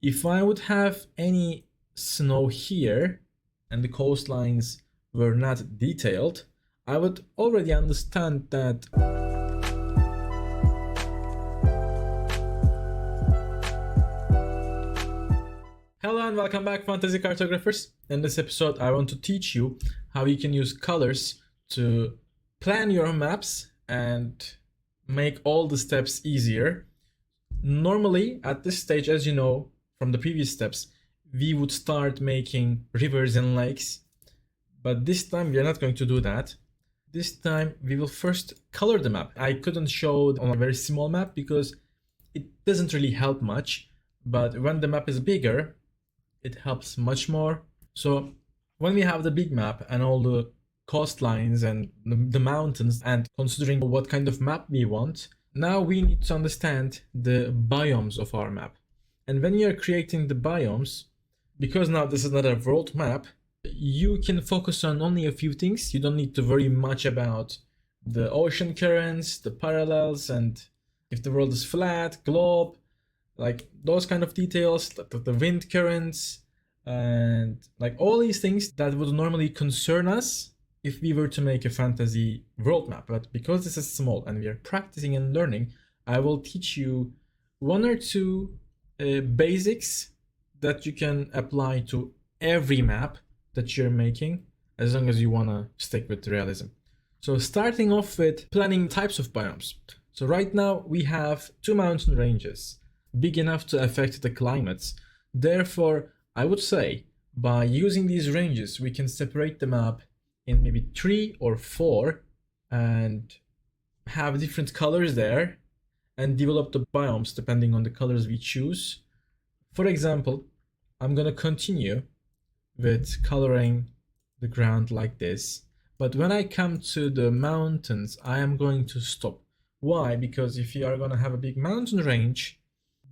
If I would have any snow here and the coastlines were not detailed, I would already understand that Hello and welcome back, fantasy cartographers. In this episode I want to teach you how you can use colors to plan your maps and make all the steps easier. Normally at this stage, as you know from the previous steps, we would start making rivers and lakes, but this time we are not going to do that. This time we will first color the map. I couldn't show on a very small map because it doesn't really help much, but when the map is bigger it helps much more. So when we have the big map and all the coastlines and the mountains, and considering what kind of map we want, now we need to understand the biomes of our map. And when you're creating the biomes, because now this is not a world map, you can focus on only a few things. You don't need to worry much about the ocean currents, the parallels, and if the world is flat, globe, like those kind of details, the wind currents, and like all these things that would normally concern us if we were to make a fantasy world map. But because this is small and we are practicing and learning, I will teach you one or two basics that you can apply to every map that you're making, as long as you want to stick with realism. So starting off with planning types of biomes. So right now we have two mountain ranges, big enough to affect the climates. Therefore, I would say by using these ranges, we can separate the map in maybe 3 or 4 and have different colors there and develop the biomes depending on the colors we choose. For example, I'm going to continue with coloring the ground like this, but when I come to the mountains, I am going to stop. Why? Because if you are going to have a big mountain range,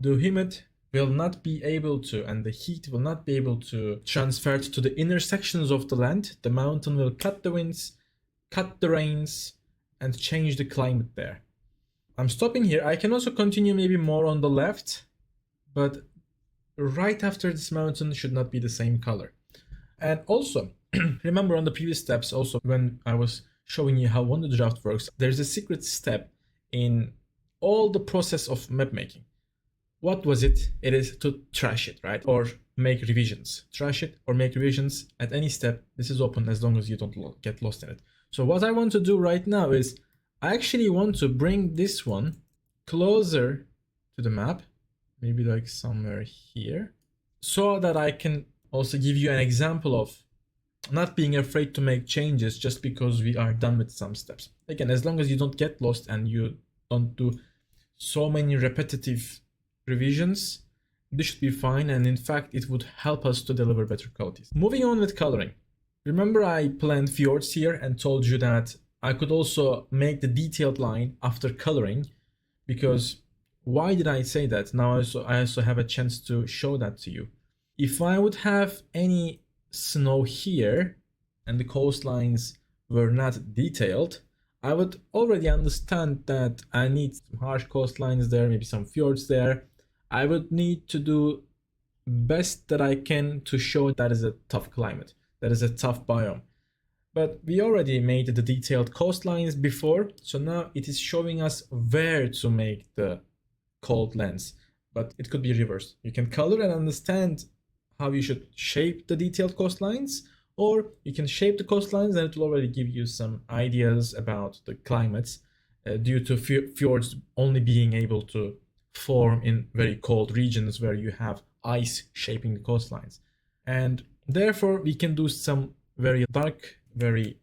the humid will not be able to, and the heat will not be able to transfer to the inner sections of the land. The mountain will cut the winds, cut the rains, and change the climate there. I'm stopping here. I can also continue maybe more on the left, but right after this mountain should not be the same color. And also, remember on the previous steps, also when I was showing you how Wonderdraft works, there's a secret step in all the process of map making. What was it? It is to trash it, right? Or make revisions. Trash it or make revisions at any step. This is open as long as you don't get lost in it. So what I want to do right now is I actually want to bring this one closer to the map, maybe like somewhere here, so that I can also give you an example of not being afraid to make changes just because we are done with some steps. Again, as long as you don't get lost and you don't do so many repetitive revisions, this should be fine, and in fact it would help us to deliver better qualities. Moving on with coloring. Remember I planned fjords here and told you that I could also make the detailed line after coloring, because why did I say that? Now I also have a chance to show that to you. If I would have any snow here and the coastlines were not detailed, I would already understand that I need some harsh coastlines there, maybe some fjords there. I would need to do best that I can to show that is a tough climate, that is a tough biome. But we already made the detailed coastlines before, so now it is showing us where to make the cold lands. But it could be reversed. You can color and understand how you should shape the detailed coastlines, or you can shape the coastlines and it will already give you some ideas about the climates due to fjords only being able to form in very cold regions where you have ice shaping the coastlines. And therefore we can do some very dark, very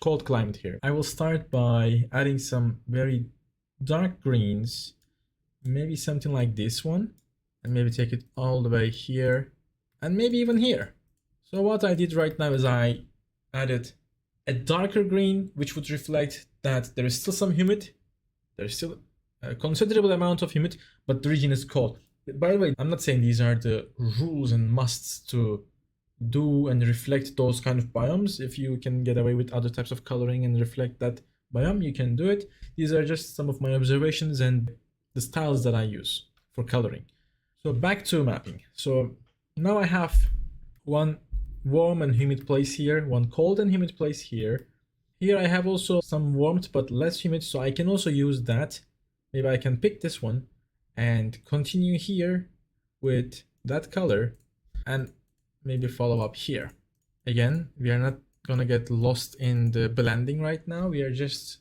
cold climate here. I will start by adding some very dark greens, maybe something like this one, and maybe take it all the way here and maybe even here. So what I did right now is I added a darker green, which would reflect that there is still some humid, there's still a considerable amount of humid, but the region is cold. By the way, I'm not saying these are the rules and musts to do and reflect those kind of biomes. If you can get away with other types of coloring and reflect that biome, you can do it. These are just some of my observations and the styles that I use for coloring. So back to mapping. So now I have one warm and humid place here, one cold and humid place here. Here I have also some warmth but less humid, so I can also use that. Maybe I can pick this one and continue here with that color and maybe follow up here. Again, we are not gonna get lost in the blending right now. We are just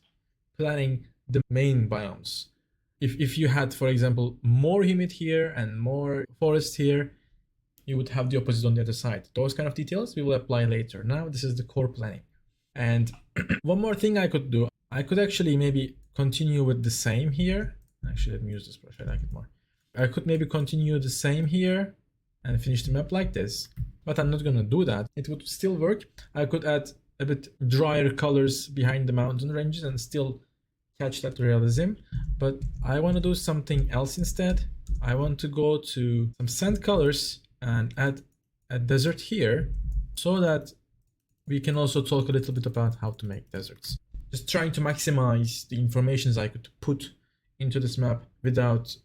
planning the main biomes. If you had, for example, more humid here and more forest here, you would have the opposite on the other side. Those kind of details we will apply later. Now this is the core planning. And one more thing I could do, I could actually maybe continue with the same here. Actually, let me use this brush, I like it more. I could maybe continue the same here and finish the map like this, but I'm not gonna do that. It would still work. I could add a bit drier colors behind the mountain ranges and still catch that realism, but I want to do something else instead. I want to go to some sand colors and add a desert here so that we can also talk a little bit about how to make deserts. Just trying to maximize the information I could put into this map without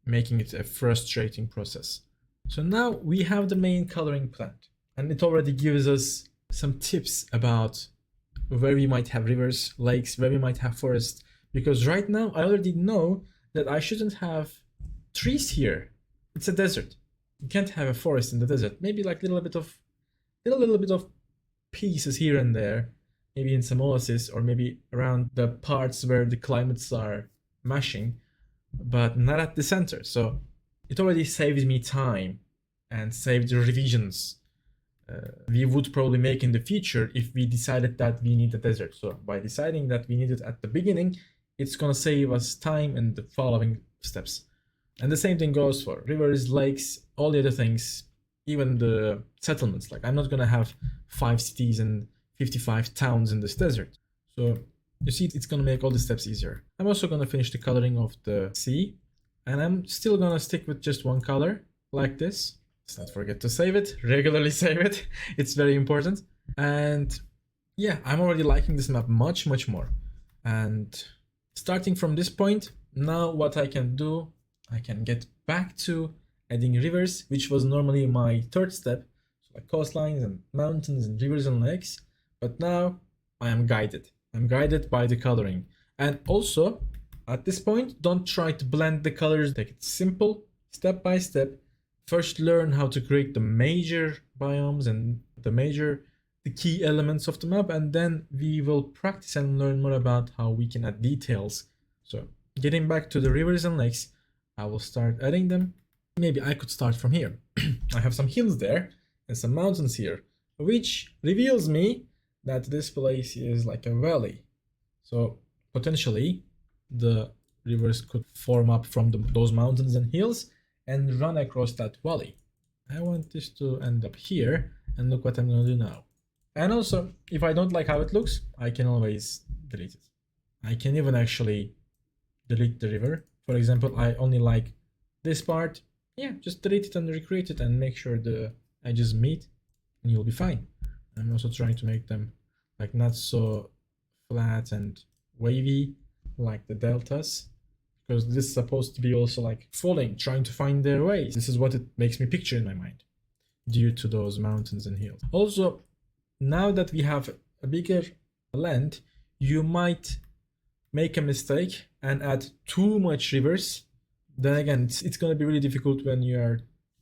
making it a frustrating process. So now we have the main coloring planned, and it already gives us some tips about where we might have rivers, lakes, where we might have forests, because right now I already know that I shouldn't have trees here. It's a desert. You can't have a forest in the desert. Maybe like little bit of pieces here and there, maybe in some oasis or maybe around the parts where the climates are mashing, but not at the center. So it already saves me time and saved the revisions we would probably make in the future if we decided that we need a desert. So by deciding that we need it at the beginning, it's gonna save us time in the following steps. And the same thing goes for rivers, lakes, all the other things, even the settlements. Like I'm not gonna have 5 cities and 55 towns in this desert. So you see, it's gonna make all the steps easier. I'm also gonna finish the coloring of the sea, and I'm still gonna stick with just one color like this. Let's not forget to save it, regularly save it. It's very important. And yeah, I'm already liking this map much more. And starting from this point, now what I can do, I can get back to adding rivers, which was normally my third step. So like coastlines and mountains and rivers and lakes. But now I am guided. I'm guided by the coloring. And also, at this point, don't try to blend the colors. Take it simple, step by step. First learn how to create the major biomes and the key elements of the map, and then we will practice and learn more about how we can add details. So getting back to the rivers and lakes, I will start adding them. Maybe I could start from here. I have some hills there and some mountains here, which reveals me that this place is like a valley. So potentially the rivers could form up from those mountains and hills and run across that valley. I want this to end up here, and look what I'm gonna do now. And also, if I don't like how it looks, I can always delete it. I can even actually delete the river. For example, I only like this part. Yeah, just delete it and recreate it and make sure the edges meet, and you'll be fine. I'm also trying to make them like not so flat and wavy like the deltas, because this is supposed to be also like falling, trying to find their ways. This is what it makes me picture in my mind due to those mountains and hills. Also, now that we have a bigger land, you might make a mistake and add too much rivers. Then again, it's going to be really difficult when you are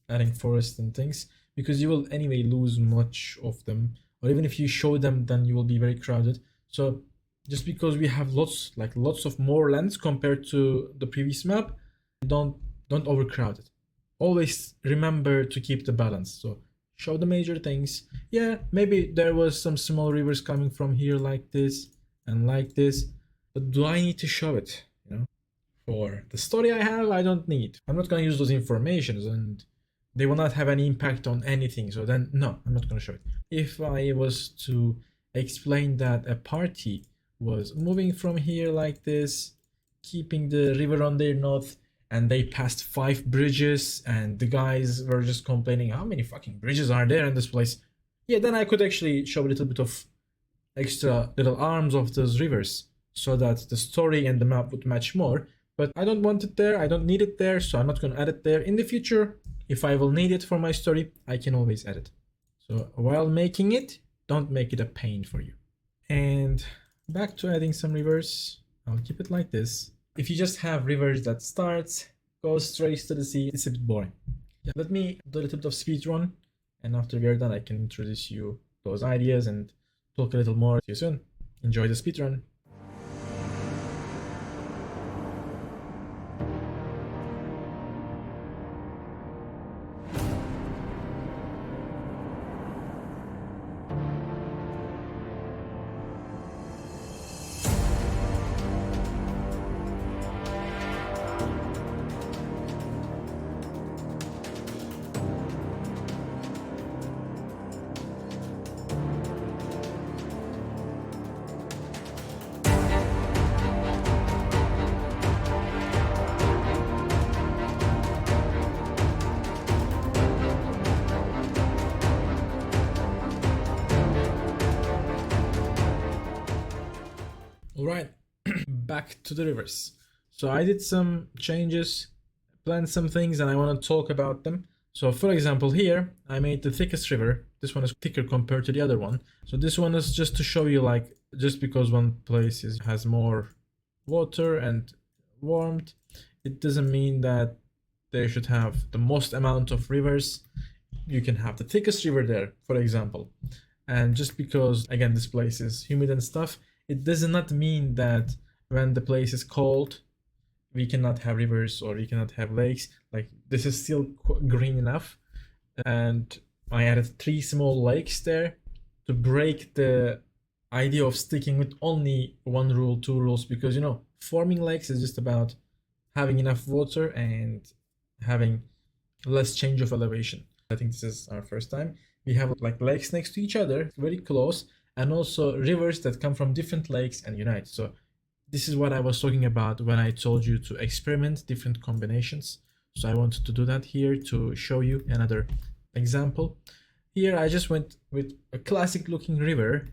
adding forests and things, because you will anyway lose much of them, or even if you show them, then you will be very crowded. So just because we have lots of more lands compared to the previous map, don't overcrowd it. Always remember to keep the balance. So show the major things. Yeah, maybe there was some small rivers coming from here like this and like this, but do I need to show it? You know, for the story I have, I don't need. I'm not going to use those informations, and they will not have any impact on anything. So then, no, I'm not going to show it. If I was to explain that a party was moving from here like this, keeping the river on their north, and they passed 5 bridges, and the guys were just complaining, how many fucking bridges are there in this place? Yeah, then I could actually show a little bit of extra little arms of those rivers so that the story and the map would match more. but I don't want it there, I don't need it there, so I'm not going to add it there. In the future, if I will need it for my story, I can always add it. So while making it, don't make it a pain for you. And back to adding some rivers. I'll keep it like this. If you just have rivers that starts, goes straight to the sea, it's a bit boring. Yeah, let me do a little bit of speed run, and after we're done, I can introduce you those ideas and talk a little more. See you soon. Enjoy the speed run. Alright, back to the rivers. So I did some changes, planned some things, and I want to talk about them. So for example, here I made the thickest river. This one is thicker compared to the other one. So this one is just to show you, like, just because one place has more water and warmth, it doesn't mean that they should have the most amount of rivers. You can have the thickest river there, for example. And just because, again, this place is humid and stuff, it does not mean that when the place is cold, we cannot have rivers or we cannot have lakes. Like, this is still green enough. And I added 3 small lakes there to break the idea of sticking with only 1 rule, 2 rules, because, you know, forming lakes is just about having enough water and having less change of elevation. I think this is our first time. We have like lakes next to each other, very close, and also rivers that come from different lakes and unite. So this is what I was talking about when I told you to experiment different combinations. So I wanted to do that here to show you another example. Here I just went with a classic looking river.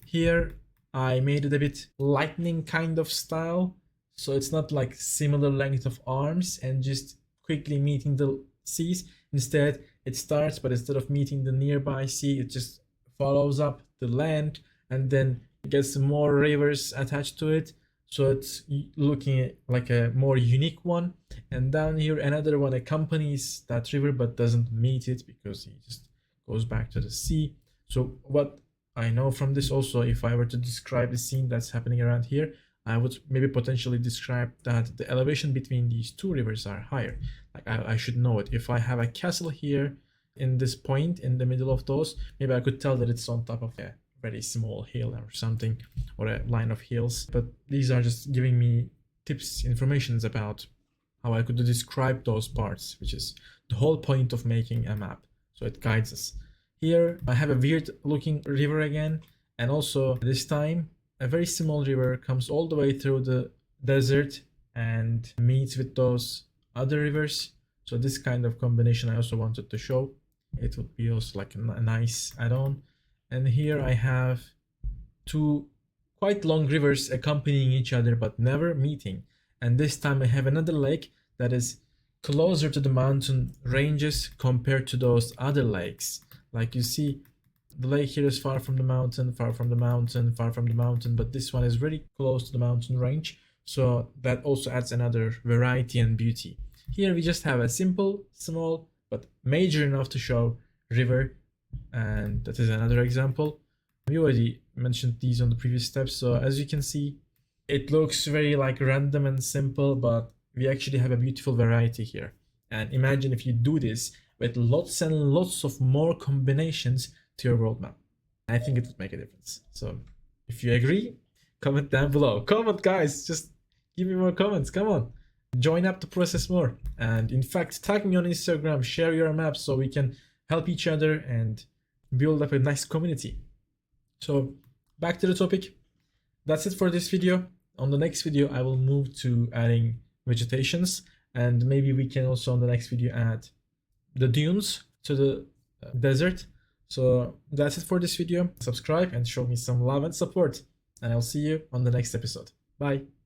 Here I made it a bit lightning kind of style. So it's not like similar length of arms and just quickly meeting the seas. Instead, it starts, but instead of meeting the nearby sea, it just follows up the land and then gets more rivers attached to it. So it's looking like a more unique one. And down here, another one accompanies that river but doesn't meet it because he just goes back to the sea. So what I know from this also, if I were to describe the scene that's happening around here, I would maybe potentially describe that the elevation between these 2 rivers are higher. Like I should know it. If I have a castle here in this point in the middle of those, maybe I could tell that it's on top of a very small hill or something, or a line of hills. But these are just giving me tips, informations about how I could describe those parts, which is the whole point of making a map. So it guides us. Here I have a weird looking river again, and also this time a very small river comes all the way through the desert and meets with those other rivers. So this kind of combination I also wanted to show. It would be also like a nice add-on. And here I have 2 quite long rivers accompanying each other but never meeting. And this time I have another lake that is closer to the mountain ranges compared to those other lakes. Like you see, the lake here is far from the mountain, far from the mountain, far from the mountain, but this one is very close to the mountain range. So that also adds another variety and beauty. Here we just have a simple, small, but major enough to show river. And that is another example. We already mentioned these on the previous steps. So as you can see, it looks very like random and simple, but we actually have a beautiful variety here. And imagine if you do this with lots and lots of more combinations to your world map. I think it would make a difference. So if you agree, comment down below. Comment, guys, just give me more comments. Come on, join up the process more. And in fact, tag me on Instagram, share your maps so we can help each other and build up a nice community. So back to the topic. That's it for this video. On the next video, I will move to adding vegetations, and maybe we can also on the next video add the dunes to the desert. So that's it for this video. Subscribe and show me some love and support, and I'll see you on the next episode. Bye.